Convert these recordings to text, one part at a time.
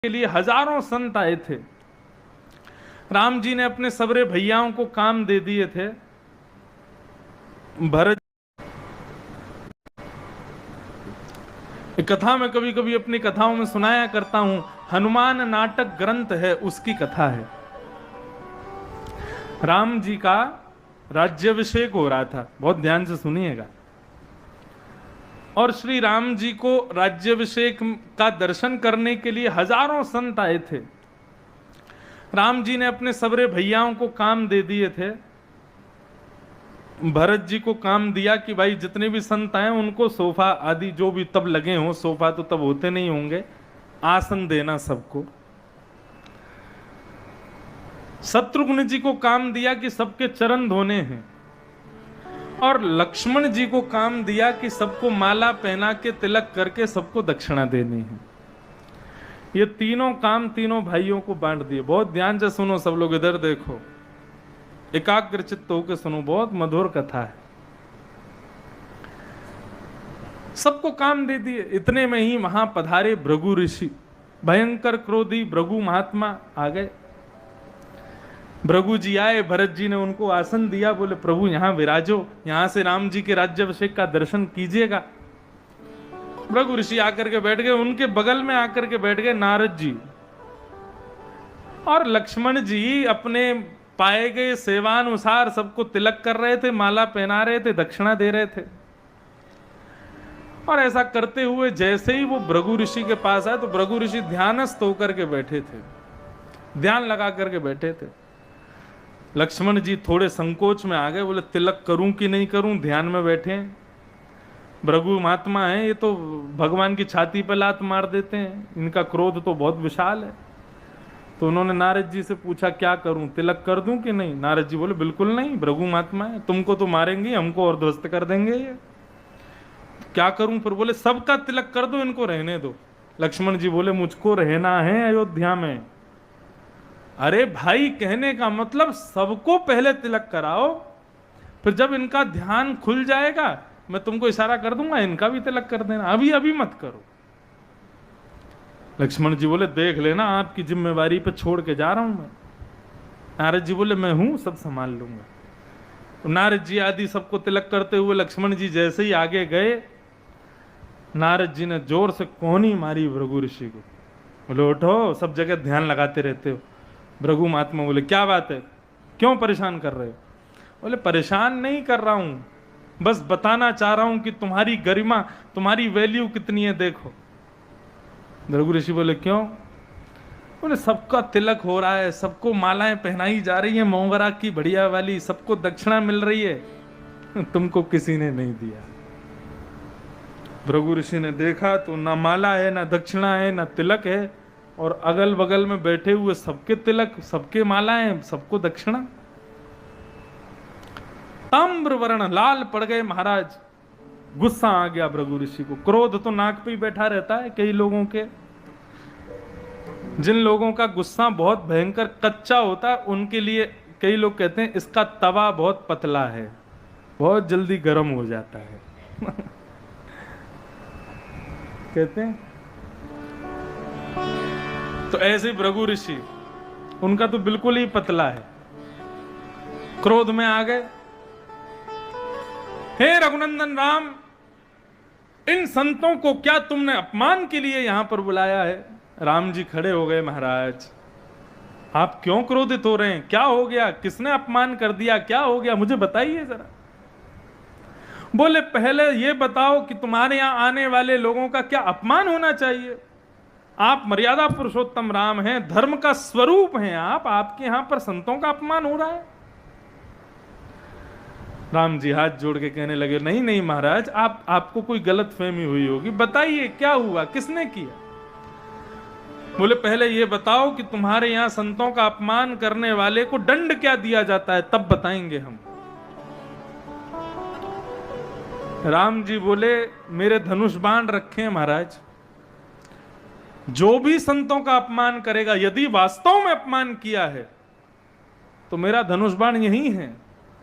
के लिए हजारों संत आए थे। राम जी ने अपने सबरे भैयाओं को काम दे दिए थे। भरत कथा में कभी कभी अपनी कथाओं में सुनाया करता हूं, हनुमान नाटक ग्रंथ है, उसकी कथा है। राम जी का राज्याभिषेक हो रहा था, बहुत ध्यान से सुनिएगा। और श्री राम जी को राज्याभिषेक का दर्शन करने के लिए हजारों संत आए थे। राम जी ने अपने सबरे भैयाओं को काम दे दिए थे। भरत जी को काम दिया कि भाई जितने भी संत आए उनको सोफा आदि जो भी तब लगे हों, सोफा तो तब होते नहीं होंगे, आसन देना सबको। शत्रुघ्न जी को काम दिया कि सबके चरण धोने हैं। और लक्ष्मण जी को काम दिया कि सबको माला पहना के तिलक करके सबको दक्षिणा देनी है। ये तीनों काम तीनों भाइयों को बांट दिए। बहुत ध्यान से सुनो सब लोग, इधर देखो, एकाग्र चित्त होकर सुनो, बहुत मधुर कथा है। सबको काम दे दिए। इतने में ही वहां पधारे भृगु ऋषि, भयंकर क्रोधी भृगु महात्मा आ गए। भृगु जी आए, भरत जी ने उनको आसन दिया, बोले प्रभु यहां विराजो, यहां से राम जी के राज्याभिषेक का दर्शन कीजिएगा। भृगु ऋषि आकर के बैठ गए। उनके बगल में आकर के बैठ गए नारद जी और लक्ष्मण जी। अपने पाए गए सेवानुसार सबको तिलक कर रहे थे, माला पहना रहे थे, दक्षिणा दे रहे थे। और ऐसा करते हुए जैसे ही वो भृगु ऋषि के पास आए तो भृगु ऋषि ध्यानस्थ होकर के बैठे थे, ध्यान लगा करके बैठे थे। लक्ष्मण जी थोड़े संकोच में आ गए, बोले तिलक करूं कि नहीं करूं, ध्यान में बैठे हैं। भृगु महात्मा है, ये तो भगवान की छाती पर लात मार देते हैं, इनका क्रोध तो बहुत विशाल है। तो उन्होंने नारद जी से पूछा क्या करूं, तिलक कर दूं कि नहीं। नारद जी बोले बिल्कुल नहीं, भृगु महात्मा है, तुमको तो मारेंगे, हमको और ध्वस्त कर देंगे ये, क्या करूं फिर। बोले सबका तिलक कर दो, इनको रहने दो। लक्ष्मण जी बोले मुझको रहना है अयोध्या में। अरे भाई, कहने का मतलब सबको पहले तिलक कराओ, फिर जब इनका ध्यान खुल जाएगा मैं तुमको इशारा कर दूंगा, इनका भी तिलक कर देना, अभी अभी मत करो। लक्ष्मण जी बोले देख लेना, आपकी जिम्मेवारी पे छोड़ के जा रहा हूं मैं। नारद जी बोले मैं हूं, सब संभाल लूंगा। तो नारद जी आदि सबको तिलक करते हुए लक्ष्मण जी जैसे ही आगे गए, नारद जी ने जोर से कोहनी मारी भृगु ऋषि को। बोले उठो, सब जगह ध्यान लगाते रहते हो। भृगु महात्मा बोले क्या बात है, क्यों परेशान कर रहे हो। बोले परेशान नहीं कर रहा हूं, बस बताना चाह रहा हूं कि तुम्हारी गरिमा, तुम्हारी वैल्यू कितनी है देखो। भृगु ऋषि बोले क्यों। बोले सबका तिलक हो रहा है, सबको मालाएं पहनाई जा रही है मोंगरा की बढ़िया वाली, सबको दक्षिणा मिल रही है, तुमको किसी ने नहीं दिया। भृगु ऋषि ने देखा तो ना माला है, ना दक्षिणा है, ना तिलक है, और अगल बगल में बैठे हुए सबके तिलक, सबके मालाएं, सबको दक्षिणा। ताम्र वर्ण लाल पड़ गए महाराज। गुस्सा आ गया भृगु ऋषि को। क्रोध तो नाक पे ही बैठा रहता है कई लोगों के। जिन लोगों का गुस्सा बहुत भयंकर कच्चा होता है उनके लिए कई लोग कहते हैं इसका तवा बहुत पतला है, बहुत जल्दी गर्म हो जाता है। कहते हैं तो ऐसे भृगु ऋषि, उनका तो बिल्कुल ही पतला है। क्रोध में आ गए, हे रघुनंदन राम, इन संतों को क्या तुमने अपमान के लिए यहां पर बुलाया है। राम जी खड़े हो गए, महाराज आप क्यों क्रोधित हो रहे हैं, क्या हो गया, किसने अपमान कर दिया, क्या हो गया, मुझे बताइए जरा। बोले पहले ये बताओ कि तुम्हारे यहां आने वाले लोगों का क्या अपमान होना चाहिए। आप मर्यादा पुरुषोत्तम राम हैं, धर्म का स्वरूप हैं आप, आपके यहां पर संतों का अपमान हो रहा है। राम जी हाथ जोड़ के कहने लगे नहीं नहीं महाराज, आपको कोई गलत फहमी हुई होगी, बताइए क्या हुआ, किसने किया। बोले पहले ये बताओ कि तुम्हारे यहां संतों का अपमान करने वाले को दंड क्या दिया जाता है, तब बताएंगे हम। राम जी बोले मेरे धनुष बाण रखे हैं महाराज, जो भी संतों का अपमान करेगा, यदि वास्तव में अपमान किया है तो मेरा धनुष बाण यही है,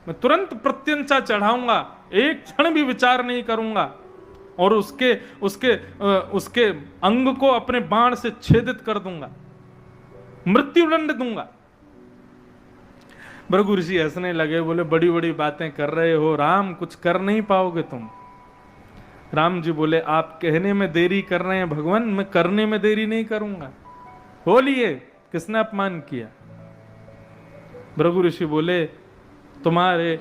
मैं तुरंत प्रत्यंचा चढ़ाऊंगा, एक क्षण भी विचार नहीं करूंगा। और उसके उसके उसके अंग को अपने बाण से छेदित कर दूंगा, मृत्युदंड दूंगा। भृगु ऋषि हंसने लगे, बोले बड़ी बड़ी बातें कर रहे हो राम, कुछ कर नहीं पाओगे तुम। राम जी बोले आप कहने में देरी कर रहे हैं भगवान, मैं करने में देरी नहीं करूंगा। बोलिए किसने अपमान किया? भृगु ऋषि बोले तुम्हारे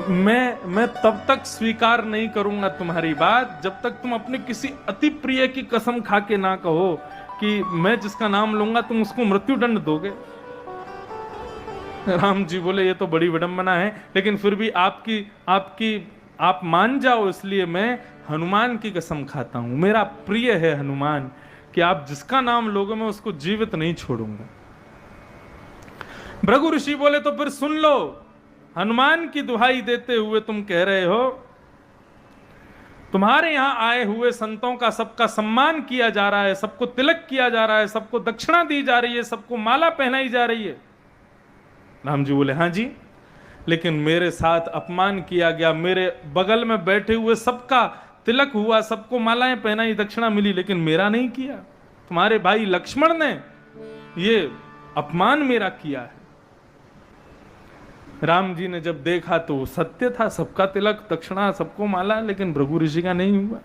मैं तब तक स्वीकार नहीं करूंगा तुम्हारी बात जब तक तुम अपने किसी अति प्रिय की कसम खा के ना कहो कि मैं जिसका नाम लूंगा तुम उसको मृत्युदंड दोगे। राम जी बोले ये तो बड़ी विडंबना है, लेकिन फिर भी आप मान जाओ, इसलिए मैं हनुमान की कसम खाता हूं, मेरा प्रिय है हनुमान, कि आप जिसका नाम लोगे मैं उसको जीवित नहीं छोड़ूंगा। भृगु ऋषि बोले तो फिर सुन लो, हनुमान की दुहाई देते हुए तुम कह रहे हो तुम्हारे यहां आए हुए संतों का सबका सम्मान किया जा रहा है, सबको तिलक किया जा रहा है, सबको दक्षिणा दी जा रही है, सबको माला पहनाई जा रही है। राम जी बोले हाँ जी, लेकिन मेरे साथ अपमान किया गया, मेरे बगल में बैठे हुए सबका तिलक हुआ, सबको मालाएं पहनाई, दक्षिणा मिली, लेकिन मेरा नहीं किया। तुम्हारे भाई लक्ष्मण ने ये अपमान मेरा किया है। राम जी ने जब देखा तो सत्य था, सबका तिलक दक्षिणा सबको माला, लेकिन भृगु ऋषि का नहीं हुआ।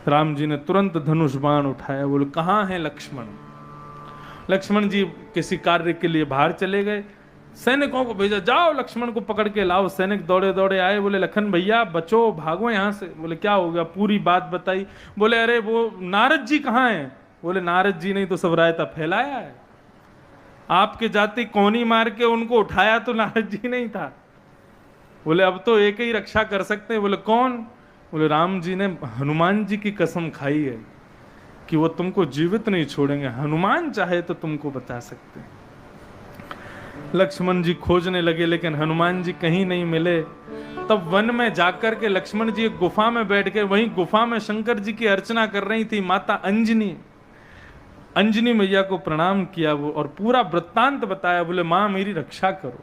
राम जी ने तुरंत धनुष बाण उठाया, बोले कहां है लक्ष्मण? लक्ष्मण जी किसी कार्य के लिए बाहर चले गए, सैनिकों को भेजा, जाओ लक्ष्मण को पकड़ के लाओ। सैनिक दौड़े दौड़े आए, बोले लखन भैया बचो, भागो यहां से। बोले क्या हो गया? पूरी बात बताई। बोले अरे वो नारद जी कहाँ हैं? बोले नारद जी ने तो सब रायता फैलाया है, आपके जाति कौनी मार के उनको उठाया तो नारद जी नहीं था। बोले अब तो एक ही रक्षा कर सकते हैं। बोले कौन? बोले राम जी ने हनुमान जी की कसम खाई है कि वो तुमको जीवित नहीं छोड़ेंगे, हनुमान चाहे तो तुमको बता सकते हैं। लक्ष्मण जी खोजने लगे, लेकिन हनुमान जी कहीं नहीं मिले। तब वन में जाकर के लक्ष्मण जी एक गुफा में बैठ के, वहीं गुफा में शंकर जी की अर्चना कर रही थी माता अंजनी। अंजनी मैया को प्रणाम किया वो और पूरा वृत्तांत बताया। बोले मां मेरी रक्षा करो।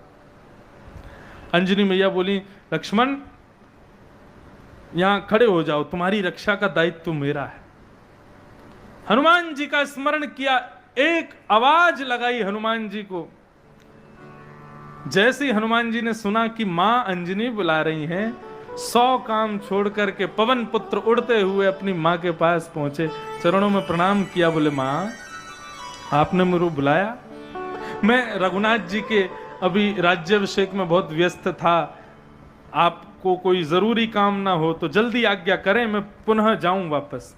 अंजनी मैया बोली लक्ष्मण यहां खड़े हो जाओ, तुम्हारी रक्षा का दायित्व मेरा है। हनुमान जी का स्मरण किया, एक आवाज लगाई हनुमान जी को। जैसे हनुमान जी ने सुना कि मां अंजनी बुला रही हैं, 100 काम छोड़ करके पवन पुत्र उड़ते हुए अपनी मां के पास पहुंचे, चरणों में प्रणाम किया। बोले मां आपने मुझे बुलाया? मैं रघुनाथ जी के अभी राज्याभिषेक में बहुत व्यस्त था, आपको कोई जरूरी काम ना हो तो जल्दी आज्ञा करें, मैं पुनः जाऊं वापस।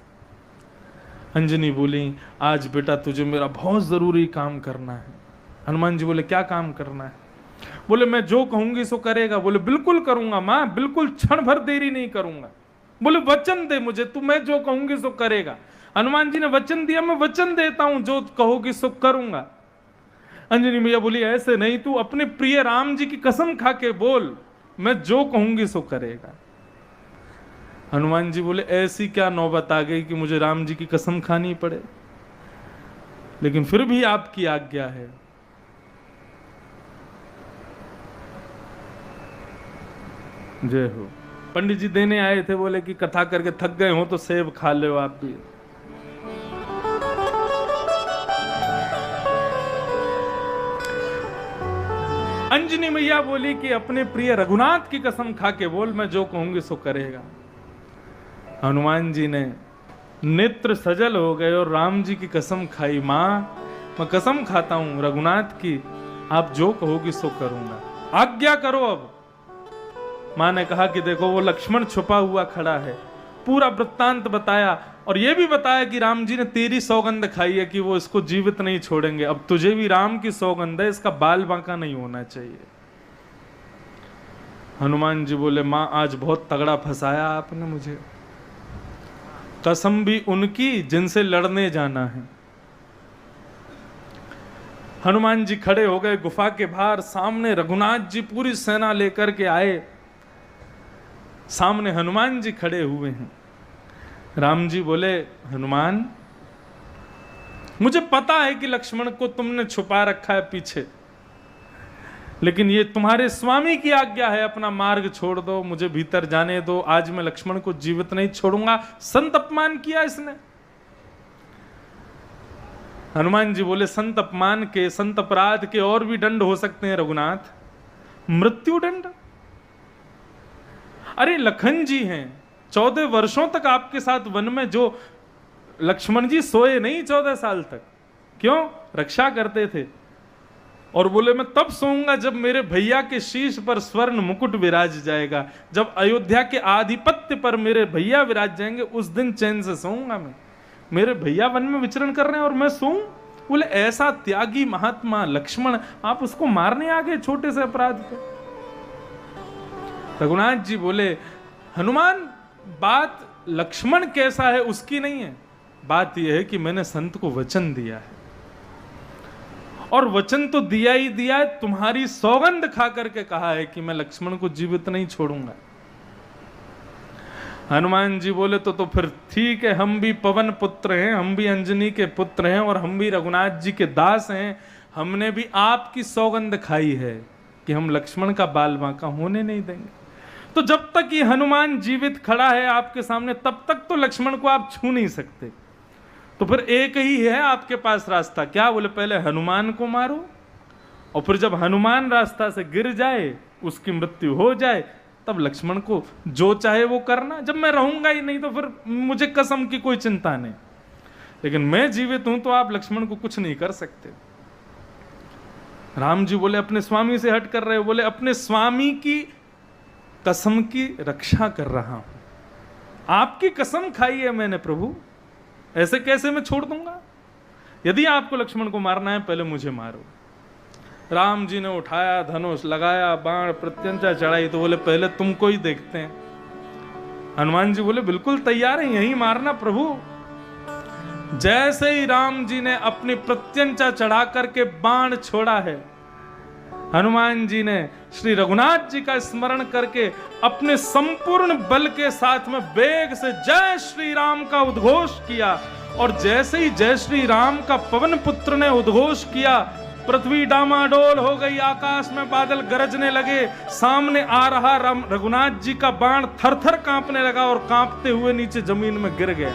अंजनी बोली आज बेटा तुझे मेरा बहुत जरूरी काम करना है। हनुमान जी बोले क्या काम करना है? बोले मैं जो कहूंगी सो करेगा। बोले बिल्कुल करूंगा मां, बिल्कुल क्षण भर देरी नहीं करूंगा। बोले वचन दे मुझे, तू मैं जो कहूंगी सो करेगा। हनुमान जी ने वचन दिया, मैं वचन देता हूं जो कहोगी सो करूंगा। अंजनी मैया बोली ऐसे नहीं, तू अपने प्रिय राम जी की कसम खा के बोल, मैं जो कहूंगी सो करेगा। हनुमान जी बोले ऐसी क्या नौबत आ गई कि मुझे राम जी की कसम खानी पड़े, लेकिन फिर भी आपकी आज्ञा है। जय हो। पंडित जी देने आए थे, बोले कि कथा करके थक गए हो तो सेब खा लो आप भी। अंजनी मैया बोली कि अपने प्रिय रघुनाथ की कसम खा के बोल, मैं जो कहूंगी सो करेगा। हनुमान जी ने नेत्र सजल हो गए और राम जी की कसम खाई, मां मैं कसम खाता हूं रघुनाथ की, आप जो कहोगी सो करूंगा, आज्ञा करो अब। मां ने कहा कि देखो वो लक्ष्मण छुपा हुआ खड़ा है। पूरा वृत्तांत बताया और यह भी बताया कि राम जी ने तेरी सौगंध खाई है कि वो इसको जीवित नहीं छोड़ेंगे, अब तुझे भी राम की सौगंध है, इसका बाल बांका नहीं होना चाहिए। हनुमान जी बोले मां आज बहुत तगड़ा फंसाया आपने मुझे, कसम भी उनकी जिनसे लड़ने जाना है। हनुमान जी खड़े हो गए गुफा के बाहर, सामने रघुनाथ जी पूरी सेना लेकर के आए, सामने हनुमान जी खड़े हुए हैं। राम जी बोले हनुमान मुझे पता है कि लक्ष्मण को तुमने छुपा रखा है पीछे, लेकिन ये तुम्हारे स्वामी की आज्ञा है, अपना मार्ग छोड़ दो, मुझे भीतर जाने दो, आज मैं लक्ष्मण को जीवित नहीं छोड़ूंगा। संत अपमान किया इसने। हनुमान जी बोले संत अपमान के, संत अपराध के और भी दंड हो सकते हैं रघुनाथ, मृत्यु दंड। अरे लखन जी हैं, 14 वर्षों तक आपके साथ वन में, जो लक्ष्मण जी सोए नहीं 14 साल तक, क्यों? रक्षा करते थे। और बोले मैं तब सोऊंगा जब मेरे भैया के शीश पर स्वर्ण मुकुट विराज जाएगा, जब अयोध्या के आधिपत्य पर मेरे भैया विराज जाएंगे, उस दिन चैन से सोऊंगा मैं। मेरे भैया वन में विचरण कर रहे हैं और मैं सोऊं? बोले ऐसा त्यागी महात्मा लक्ष्मण, आप उसको मारने आ गए छोटे से अपराध पे। रघुनाथ जी बोले हनुमान, बात लक्ष्मण कैसा है उसकी नहीं है, बात यह है कि मैंने संत को वचन दिया है, और वचन तो दिया ही दिया है, तुम्हारी सौगंध खा करके कहा है कि मैं लक्ष्मण को जीवित नहीं छोड़ूंगा। हनुमान जी बोले तो फिर ठीक है, हम भी पवन पुत्र हैं, हम भी अंजनी के पुत्र हैं, और हम भी रघुनाथ जी के दास हैं, हमने भी आपकी सौगंध खाई है कि हम लक्ष्मण का बाल बांका होने नहीं देंगे। तो जब तक ये हनुमान जीवित खड़ा है आपके सामने, तब तक तो लक्ष्मण को आप छू नहीं सकते। तो फिर एक ही है आपके पास रास्ता, क्या? बोले पहले हनुमान को मारो, और फिर जब हनुमान रास्ता से गिर जाए, उसकी मृत्यु हो जाए, तब लक्ष्मण को जो चाहे वो करना। जब मैं रहूंगा ही नहीं तो फिर मुझे कसम की कोई चिंता नहीं, लेकिन मैं जीवित हूं तो आप लक्ष्मण को कुछ नहीं कर सकते। राम जी बोले अपने स्वामी से हट कर रहे हो? बोले अपने स्वामी की कसम की रक्षा कर रहा हूं, आपकी कसम खाई है मैंने प्रभु, ऐसे कैसे मैं छोड़ दूंगा? यदि आपको लक्ष्मण को मारना है पहले मुझे मारो। राम जी ने उठाया धनुष, लगाया बाण, प्रत्यंचा चढ़ाई, तो बोले पहले तुमको ही देखते हैं। हनुमान जी बोले बिल्कुल तैयार है, यही मारना प्रभु। जैसे ही राम जी ने अपनी प्रत्यंचा चढ़ा करके बाण छोड़ा है, हनुमान जी ने श्री रघुनाथ जी का स्मरण करके अपने संपूर्ण बल के साथ में वेग से जय श्री राम का उद्घोष किया, और जैसे ही जय श्री राम का पवन पुत्र ने उद्घोष किया, पृथ्वी डामाडोल हो गई, आकाश में बादल गरजने लगे, सामने आ रहा रघुनाथ जी का बाण थरथर कांपने लगा और कांपते हुए नीचे जमीन में गिर गया।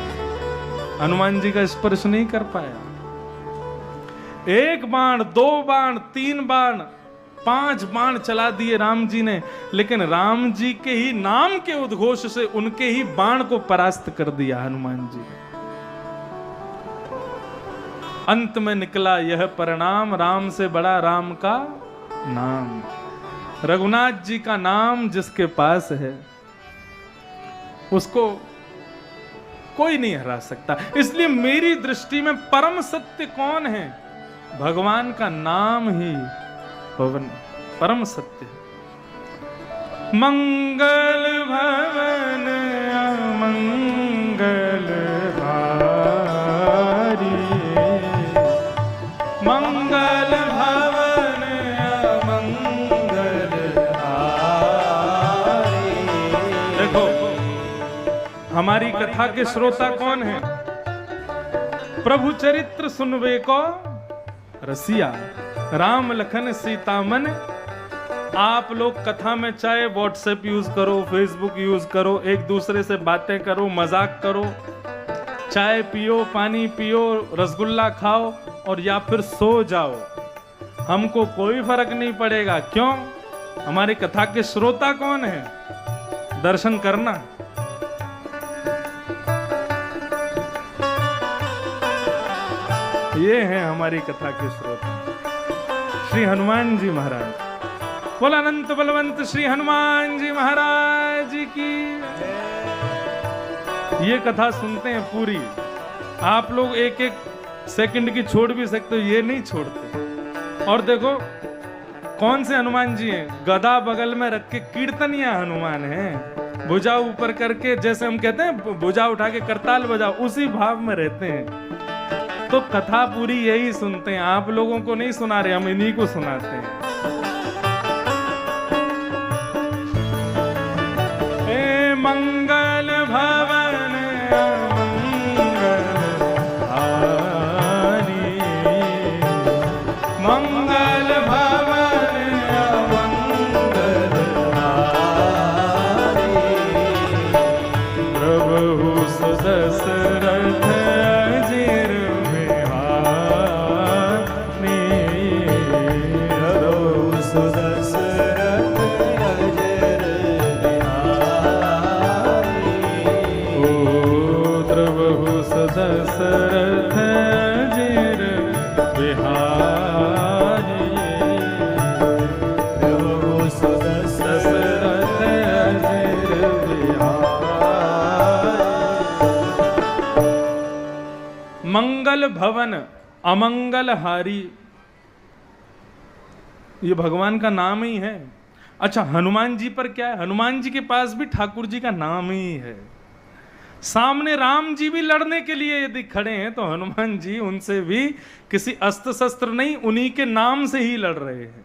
हनुमान जी का स्पर्श नहीं कर पाया। एक बाण, 2 बाण, 3 बाण, 5 बाण चला दिए राम जी ने, लेकिन राम जी के ही नाम के उद्घोष से उनके ही बाण को परास्त कर दिया हनुमान जी। अंत में निकला यह परिणाम, राम से बड़ा राम का नाम। रघुनाथ जी का नाम जिसके पास है उसको कोई नहीं हरा सकता। इसलिए मेरी दृष्टि में परम सत्य कौन है? भगवान का नाम ही पवन परम सत्य है। मंगल भवन अमंगल हारी, मंगल भवन अमंगल हारी। देखो हमारी कथा के श्रोता कौन है? प्रभु चरित्र सुनवे को रसिया, राम लखन सीता मन। आप लोग कथा में चाहे व्हाट्सएप यूज करो, फेसबुक यूज करो, एक दूसरे से बातें करो, मजाक करो, चाय पियो, पानी पियो, रसगुल्ला खाओ और या फिर सो जाओ, हमको कोई फर्क नहीं पड़ेगा। क्यों? हमारी कथा के श्रोता कौन है? दर्शन करना। ये है हमारी कथा के श्रोता श्री हनुमान जी महाराज। बोला अनंत बलवंत श्री हनुमान जी महाराज की। ये कथा सुनते हैं पूरी, आप लोग एक एक सेकंड की छोड़ भी सकते हो, ये नहीं छोड़ते। और देखो कौन से हनुमान जी हैं? गदा बगल में रख के कीर्तनिया हनुमान हैं, भुजा ऊपर करके, जैसे हम कहते हैं भुजा उठा के करताल बजाओ, उसी भाव में रहते हैं। तो कथा पूरी यही सुनते हैं, आप लोगों को नहीं सुना रहे, हम इन्हीं को सुनाते हैं। ए मंगल भवन मंगल हारी, मंगल भवन बिहारी प्रभु दशरथ अजिर बिहारी। मंगल भवन अमंगल हारी, ये भगवान का नाम ही है। अच्छा, हनुमान जी पर क्या है? हनुमान जी के पास भी ठाकुर जी का नाम ही है। सामने राम जी भी लड़ने के लिए यदि खड़े हैं तो हनुमान जी उनसे भी किसी अस्त्र शस्त्र नहीं, उन्हीं के नाम से ही लड़ रहे हैं।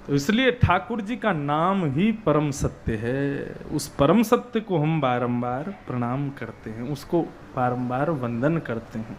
तो इसलिए ठाकुर जी का नाम ही परम सत्य है। उस परम सत्य को हम बारंबार प्रणाम करते हैं, उसको बारंबार वंदन करते हैं।